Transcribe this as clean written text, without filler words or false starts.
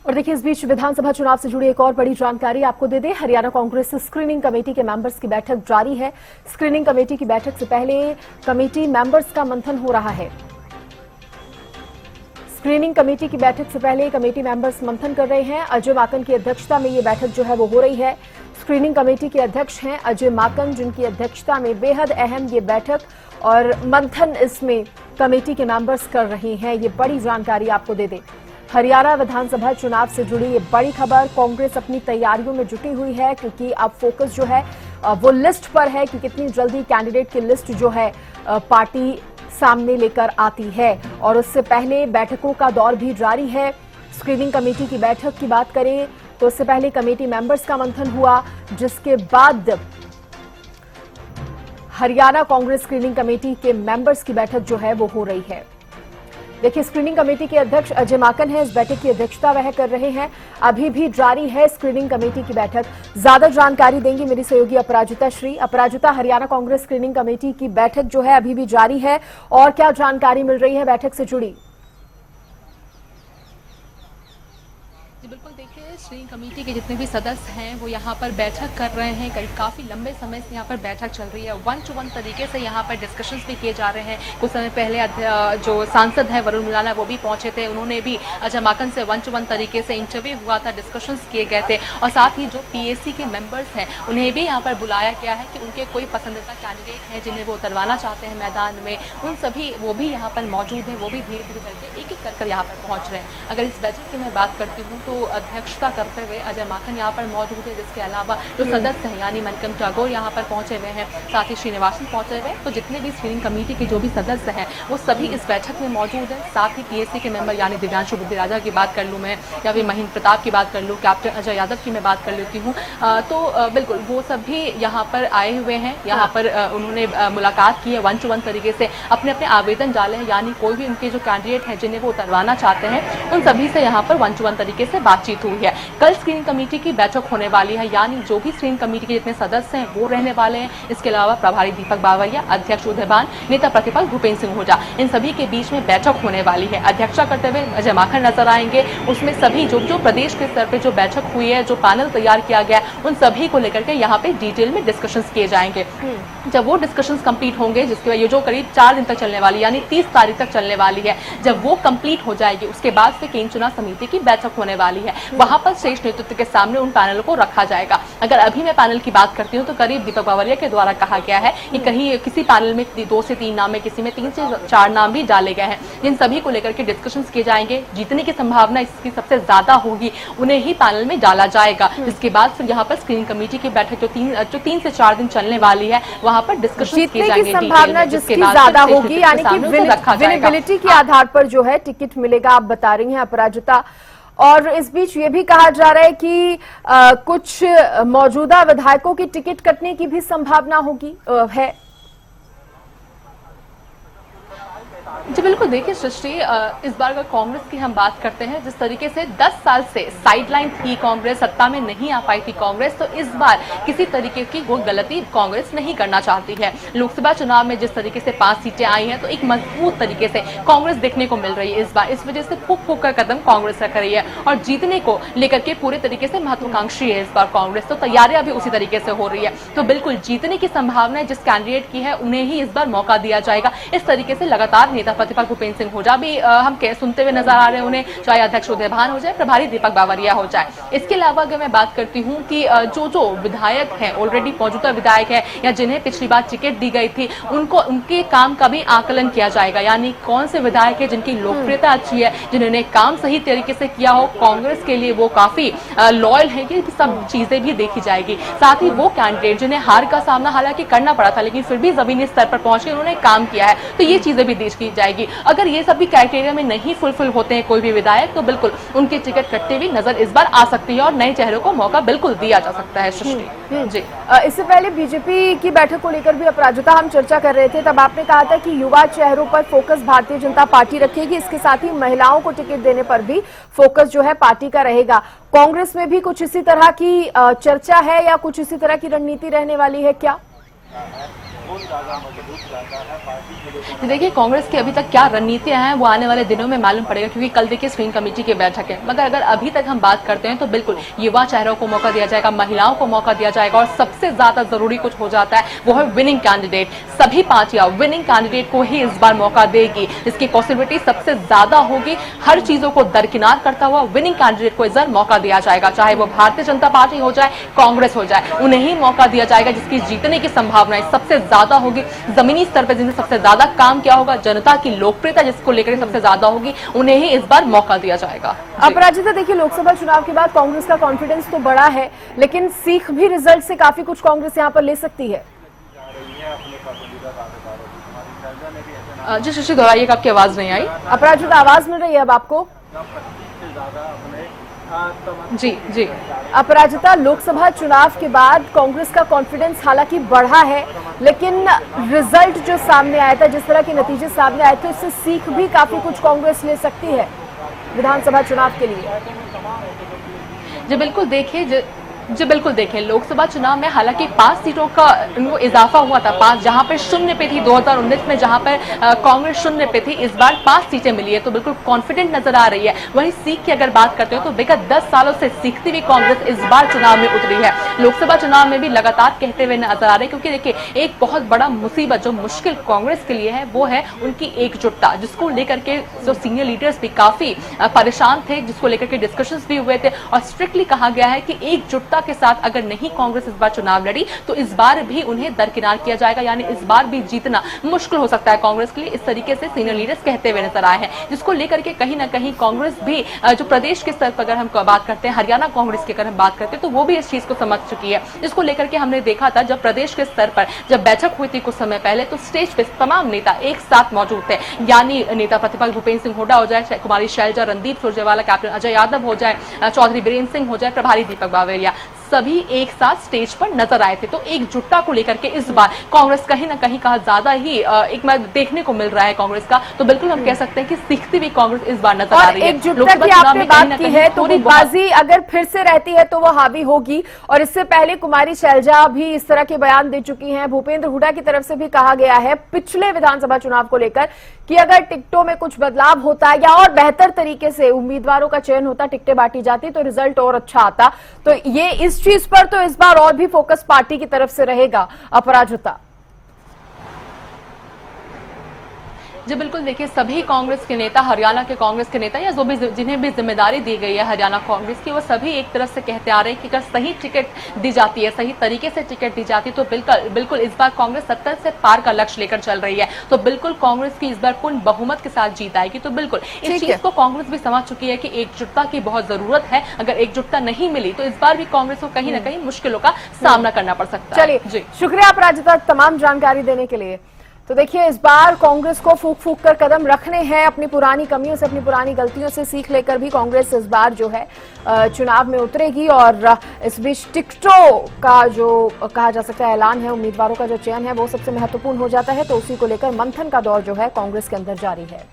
और देखिए, इस बीच विधानसभा चुनाव से जुड़ी एक और बड़ी जानकारी आपको दे दें। हरियाणा कांग्रेस स्क्रीनिंग कमेटी के मेंबर्स की बैठक जारी है। स्क्रीनिंग कमेटी की बैठक से पहले कमेटी मेंबर्स का मंथन हो रहा है। स्क्रीनिंग कमेटी की बैठक से पहले कमेटी मेंबर्स मंथन कर रहे हैं। अजय माकन की अध्यक्षता में ये बैठक जो है वो हो रही है। स्क्रीनिंग कमेटी के अध्यक्ष हैं अजय माकन, जिनकी अध्यक्षता में बेहद अहम ये बैठक और मंथन इसमें कमेटी के मेंबर्स कर रहे हैं। ये बड़ी जानकारी आपको दे दें। हरियाणा विधानसभा चुनाव से जुड़ी ये बड़ी खबर। कांग्रेस अपनी तैयारियों में जुटी हुई है, क्योंकि अब फोकस जो है वो लिस्ट पर है कि कितनी जल्दी कैंडिडेट की लिस्ट जो है पार्टी सामने लेकर आती है। और उससे पहले बैठकों का दौर भी जारी है। स्क्रीनिंग कमेटी की बैठक की बात करें तो उससे पहले कमेटी मेंबर्स का मंथन हुआ, जिसके बाद हरियाणा कांग्रेस स्क्रीनिंग कमेटी के मेंबर्स की बैठक जो है वो हो रही है। देखिए, स्क्रीनिंग कमेटी के अध्यक्ष अजय माकन हैं, इस बैठक की अध्यक्षता वह कर रहे हैं। अभी भी जारी है स्क्रीनिंग कमेटी की बैठक। ज्यादा जानकारी देंगी मेरी सहयोगी अपराजिता श्री। अपराजिता, हरियाणा कांग्रेस स्क्रीनिंग कमेटी की बैठक जो है अभी भी जारी है, और क्या जानकारी मिल रही है बैठक से जुड़ी? बिल्कुल, देखिए, स्क्रीनिंग कमेटी के जितने भी सदस्य हैं वो यहाँ पर बैठक कर रहे हैं। करीब काफ़ी लंबे समय से यहाँ पर बैठक चल रही है। 1 to 1 तरीके से यहाँ पर डिस्कशंस भी किए जा रहे हैं। कुछ समय पहले जो सांसद हैं वरुण मुलाना वो भी पहुंचे थे। उन्होंने भी अजय माकन से 1 to 1 तरीके से इंटरव्यू हुआ था, डिस्कशंस किए गए थे। और साथ ही जो पीएसी के मेंबर्स हैं उन्हें भी यहाँ पर बुलाया गया है कि उनके कोई पसंदीदा कैंडिडेट हैं जिन्हें वो उतरवाना चाहते हैं मैदान में, उन सभी वो भी यहाँ पर मौजूद हैं। वो भी धीरे धीरे करके एक एक कर यहाँ पर पहुँच रहे हैं। अगर इस बैठक की मैं बात करती हूँ तो अध्यक्षता करते हुए अजय माकन यहाँ पर मौजूद है, जिसके अलावा जो सदस्य हैं यानी मणिकम टैगोर यहाँ पर पहुंचे हुए हैं, साथ ही श्रीनिवासन पहुंचे हुए हैं। तो जितने भी स्क्रीनिंग कमेटी के जो भी सदस्य हैं वो सभी इस बैठक में मौजूद हैं। साथ ही पीएसी के मेंबर यानी दिव्यांशु बुद्धिराजा की बात कर लूँ मैं, या फिर महेंद्र प्रताप की बात कर लूँ, कैप्टन अजय यादव की मैं बात कर लेती हूँ, तो बिल्कुल वो सब भी यहाँ पर आए हुए हैं। यहाँ पर उन्होंने मुलाकात की है, 1 to 1 तरीके से अपने अपने आवेदन डाले हैं, यानी कोई भी उनके जो कैंडिडेट हैं जिन्हें वो उतरवाना चाहते हैं उन सभी से यहाँ पर 1 to 1 तरीके से बातचीत हुई है। कल स्क्रीनिंग कमेटी की बैठक होने वाली है, यानी जो भी स्क्रीनिंग कमेटी के जितने सदस्य हैं वो रहने वाले हैं। इसके अलावा प्रभारी दीपक बावरिया, अध्यक्ष उदयभान, नेता प्रतिपक्ष भूपेंद्र सिंह हुड्डा, इन सभी के बीच में बैठक होने वाली है। अध्यक्षता करते हुए अजय माकन नजर आएंगे। उसमें सभी जो प्रदेश के स्तर पे जो बैठक हुई है, जो पैनल तैयार किया गया, उन सभी को लेकर के यहाँ पे डिटेल में डिस्कशंस किए जाएंगे। जब वो डिस्कशंस कंप्लीट होंगे, जिसके बाद ये जो करीब 4 दिन तक चलने वाली यानी 30 तारीख तक चलने वाली है, जब वो कंप्लीट हो जाएगी उसके बाद फिर केंद्रीय चुनाव समिति की बैठक होने वाली है। वहां पर श्रेष्ठ नेतृत्व के सामने उन पैनल को रखा जाएगा। अगर अभी मैं पैनल की बात करती हूँ तो करीब दीपक बावरिया के द्वारा कहा गया है कि कहीं किसी पैनल में 2 से 3 नाम है, किसी में 3 से 4 नाम भी डाले गए हैं। इन सभी को लेकर के डिस्कशंस किए जाएंगे। जीतने की संभावना इसकी सबसे ज्यादा होगी उन्हें ही पैनल में डाला जाएगा। जिसके बाद फिर यहाँ पर स्क्रीनिंग कमेटी की बैठक जो 3 से 4 दिन चलने वाली है, वहाँ पर डिस्कशन किए जाएंगे। संभावना जिसकी ज्यादा होगी, यानी कि विजिबिलिटी के आधार पर जो है टिकट मिलेगा, आप बता रही हैं अपराजिता। और इस बीच ये भी कहा जा रहा है कि कुछ मौजूदा विधायकों की टिकट कटने की भी संभावना होगी है। जी बिल्कुल, देखिए सृष्टि, इस बार अगर कांग्रेस की हम बात करते हैं, जिस तरीके से 10 साल से साइडलाइन थी कांग्रेस, सत्ता में नहीं आ पाई थी कांग्रेस, तो इस बार किसी तरीके की वो गलती कांग्रेस नहीं करना चाहती है। लोकसभा चुनाव में जिस तरीके से 5 सीटें आई हैं, तो एक मजबूत तरीके से कांग्रेस देखने को मिल रही है इस बार। इस वजह से फूक फूक कर कदम कांग्रेस रख रही है और जीतने को लेकर के पूरे तरीके से महत्वाकांक्षी है इस बार कांग्रेस। तो तैयारियां भी उसी तरीके से हो रही है। तो बिल्कुल जीतने की संभावना जिस कैंडिडेट की है उन्हें ही इस बार मौका दिया जाएगा। इस तरीके से लगातार नेता प्रतिपक्ष भूपेंद्र सिंह हुड्डा भी हम सुनते हुए नजर आ रहे हैं उन्हें, चाहे अध्यक्ष उदयभान हो जाए, प्रभारी दीपक बावरिया हो जाए। इसके अलावा अगर मैं बात करती हूं कि जो विधायक हैं, ऑलरेडी मौजूदा विधायक है या जिन्हें पिछली बार टिकट दी गई थी, उनको उनके काम का भी आकलन किया जाएगा। यानी कौन से विधायक है जिनकी लोकप्रियता अच्छी है, जिन्होंने काम सही तरीके से किया हो, कांग्रेस के लिए वो काफी लॉयल है, कि सब चीजें भी देखी जाएगी। साथ ही वो कैंडिडेट जिन्हें हार का सामना हालांकि करना पड़ा था, लेकिन फिर भी जमीनी स्तर पर पहुंच के उन्होंने काम किया है, तो ये चीजें भी देखी जाएगी। अगर ये सभी क्राइटेरिया में नहीं फुलफिल होते हैं कोई भी विधायक, तो बिल्कुल उनकी टिकट कटती हुई नजर इस बार आ सकती है और नए चेहरों को मौका बिल्कुल दिया जा सकता है। सृष्टि जी, इससे पहले बीजेपी की बैठक को लेकर भी अपराजिता हम चर्चा कर रहे थे, तब आपने कहा था कि युवा चेहरों पर फोकस भारतीय जनता पार्टी रखेगी, इसके साथ ही महिलाओं को टिकट देने पर भी फोकस जो है पार्टी का रहेगा। कांग्रेस में भी कुछ इसी तरह की चर्चा है या कुछ इसी तरह की रणनीति रहने वाली है क्या? देखिए कांग्रेस की अभी तक क्या रणनीतियां हैं वो आने वाले दिनों में मालूम पड़ेगा, क्योंकि कल देखिए स्क्रीनिंग कमेटी की बैठक है। मगर अगर अभी तक हम बात करते हैं तो बिल्कुल युवा चेहरों को मौका दिया जाएगा, महिलाओं को मौका दिया जाएगा, और सबसे ज्यादा जरूरी कुछ हो जाता है वो है विनिंग कैंडिडेट। सभी पार्टियां विनिंग कैंडिडेट को ही इस बार मौका देगी, इसकी पॉसिबिलिटी सबसे ज्यादा होगी। हर चीजों को दरकिनार करता हुआ विनिंग कैंडिडेट को इस बार मौका दिया जाएगा, चाहे वो भारतीय जनता पार्टी हो जाए, कांग्रेस हो जाए, उन्हें ही मौका दिया जाएगा जिसकी जीतने की संभावनाएं सबसे ज्यादा होगी। जमीनी स्तर पर जिन्हें सबसे ज्यादा काम किया होगा, जनता की लोकप्रियता जिसको लेकर सबसे ज्यादा होगी, उन्हें ही इस बार मौका दिया जाएगा। अपराजिता, देखिए लोकसभा चुनाव के बाद कांग्रेस का कॉन्फिडेंस तो बढ़ा है, लेकिन सीख भी रिजल्ट से काफी कुछ कांग्रेस यहां पर ले सकती है। जी शशि दोहराइएगा, आपकी आवाज नहीं आई। अपराजिता, आवाज मिल रही है अब आपको? जी जी अपराजिता, लोकसभा चुनाव के बाद कांग्रेस का कॉन्फिडेंस हालांकि बढ़ा है, लेकिन रिजल्ट जो सामने आया था, जिस तरह के नतीजे सामने आए थे, उससे सीख भी काफी कुछ कांग्रेस ले सकती है विधानसभा चुनाव के लिए। जी बिल्कुल देखिए लोकसभा चुनाव में हालांकि 5 सीटों का इनको इजाफा हुआ था, 5 जहां पर शून्य पे थी 2019 में, जहां पर कांग्रेस शून्य पे थी, इस बार 5 सीटें मिली है, तो बिल्कुल कॉन्फिडेंट नजर आ रही है। वहीं सीख की अगर बात करते हो तो विगत 10 सालों से सीखती हुई कांग्रेस इस बार चुनाव में उतरी है। लोकसभा चुनाव में भी लगातार कहते हुए नजर आ रहे हैं, क्योंकि देखिए एक बहुत बड़ा मुसीबत जो मुश्किल कांग्रेस के लिए है वो है उनकी एकजुटता, जिसको लेकर के जो सीनियर लीडर्स भी काफी परेशान थे, जिसको लेकर के डिस्कशंस भी हुए थे, और स्ट्रिक्टली कहा गया है कि एकजुटता के साथ अगर नहीं कांग्रेस इस बार चुनाव लड़ी तो इस बार भी उन्हें दरकिनार किया जाएगा, यानी इस बार भी जीतना मुश्किल हो सकता है कांग्रेस के लिए। इस तरीके से सीनियर लीडर्स कहते हुए नजर आए हैं, जिसको लेकर के कहीं ना कहीं कांग्रेस भी जो प्रदेश के स्तर पर अगर हम बात करते हैं, हरियाणा कांग्रेस की अगर हम बात करते हैं, तो वो भी इस चीज को समझ चुकी है। इसको लेकर के हमने देखा था जब प्रदेश के स्तर पर जब बैठक हुई थी कुछ समय पहले, तो स्टेज पे तमाम नेता एक साथ मौजूद थे, यानी नेता प्रतिपक्ष भूपेंद्र सिंह हुड्डा हो जाए, कुमारी शैलजा, रणदीप सुरजेवाला, कैप्टन अजय यादव हो जाए, चौधरी बीरेन्द्र सिंह हो जाए, प्रभारी दीपक बावरिया, सभी एक साथ स्टेज पर नजर आए थे। तो एकजुटता को लेकर के इस बार कांग्रेस कहीं ना कहीं कहा ज्यादा ही एक मैं देखने को मिल रहा है कांग्रेस का, तो बिल्कुल हम कह सकते हैं कि सीखती हुई कांग्रेस इस बार नजर आ रही है। एकजुटता की आपने बात की है, तो बाजी अगर फिर से रहती है तो वो हावी होगी, और इससे पहले कुमारी शैलजा भी इस तरह के बयान दे चुकी हैं। भूपेंद्र हुड्डा की तरफ से भी कहा गया है पिछले विधानसभा चुनाव को लेकर कि अगर टिकटों में कुछ बदलाव होता है या और बेहतर तरीके से उम्मीदवारों का चयन होता, टिकटें बांटी जाती, तो रिजल्ट और अच्छा आता। तो ये इस चीज पर तो इस बार और भी फोकस पार्टी की तरफ से रहेगा। अपराजिता, जी बिल्कुल देखिए सभी कांग्रेस के नेता, हरियाणा के कांग्रेस के नेता या जो भी जिन्हें भी जिम्मेदारी दी गई है हरियाणा कांग्रेस की, वो सभी एक तरफ से कहते आ रहे हैं कि अगर सही टिकट दी जाती है, सही तरीके से टिकट दी जाती है, तो बिल्कुल इस बार कांग्रेस 70 से पार का लक्ष्य लेकर चल रही है। तो बिल्कुल कांग्रेस की इस बार पूर्ण बहुमत के साथ जीत आएगी। तो बिल्कुल इस चीज को कांग्रेस भी समझ चुकी है कि एकजुटता की बहुत जरूरत है। अगर एकजुटता नहीं मिली तो इस बार भी कांग्रेस को कहीं ना कहीं मुश्किलों का सामना करना पड़ सकता है। चलिए, शुक्रिया अपराजिता तमाम जानकारी देने के लिए। तो देखिए इस बार कांग्रेस को फूक फूक कर कदम रखने हैं, अपनी पुरानी कमियों से, अपनी पुरानी गलतियों से सीख लेकर भी कांग्रेस इस बार जो है चुनाव में उतरेगी। और इस बीच टिकटों का जो कहा जा सकता है ऐलान है, उम्मीदवारों का जो चयन है वो सबसे महत्वपूर्ण हो जाता है, तो उसी को लेकर मंथन का दौर जो है कांग्रेस के अंदर जारी है।